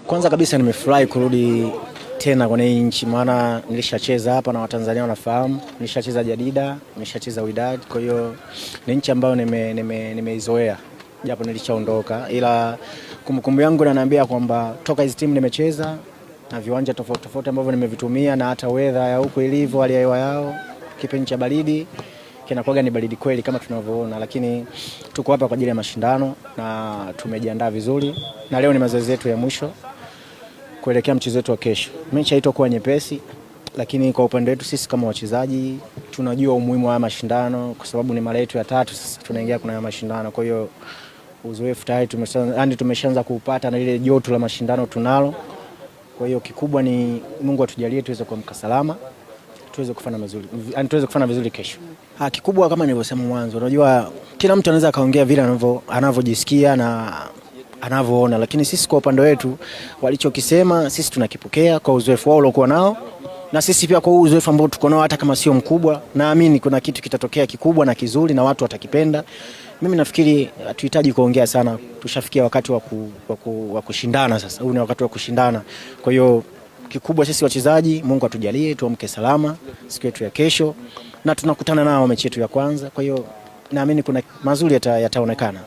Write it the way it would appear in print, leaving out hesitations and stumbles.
Kwanza kabisa nimefurahi kurudi tena kwenye nchi, maana nilishacheza hapa na Watanzania wanafahamu, nilishacheza Jadida, nilishacheza Wydad, kwa hiyo ni nchi ambayo nimeizoea japo nilishaondoka, ila kumbukumbu yangu inaniambia kwamba toka hizo timu nimecheza na viwanja tofauti tofauti ambavyo nimevitumia, na hata weather ya huko ilivyo, hali ya hewa yao kipindi cha baridi kinakuwa ni baridi kweli kama tunavyoona, lakini tuko hapa kwa ajili ya mashindano na tumejiandaa vizuri, na leo ni mazoezi yetu ya mwisho kuelekea mchezo wetu wa kesho. Mechi haitakuwa nyepesi, lakini kwa upande wetu sisi kama wachezaji tunajua umuhimu wa mashindano, kwa sababu ni mara yetu ya 3 sisi tunaingia kuna mashindano. Kwa hiyo uzoefu tayari tumeshaanza kuupata, na ile joto la mashindano tunalo. Kwa hiyo kikubwa ni Mungu atujalie tuweze kuamka salama, tuweze kufanya vizuri kesho. Kikubwa kama nilivyosema mwanzo, unajua kila mtu anaweza kaongea vile anavyojisikia na anavyoona, lakini sisi kwa upande wetu walichokisema sisi tunakipokea kwa uzoefu wao waliokuwa nao, na sisi pia kwa uzoefu ambao tuko nao, hata kama sio mkubwa, naamini kuna kitu kitatokea kikubwa na kizuri na watu watakipenda. Mimi nafikiri hatuhitaji kuongea sana, tushafikia wakati wa kushindana sasa. Huu ni wakati wa kushindana. Kwa hiyo kikubwa sisi wachezaji, Mungu atujalie tuamke salama siku yetu ya kesho, na tunakutana nao mechi yetu ya kwanza. Kwa hiyo naamini kuna mazuri yataonekana.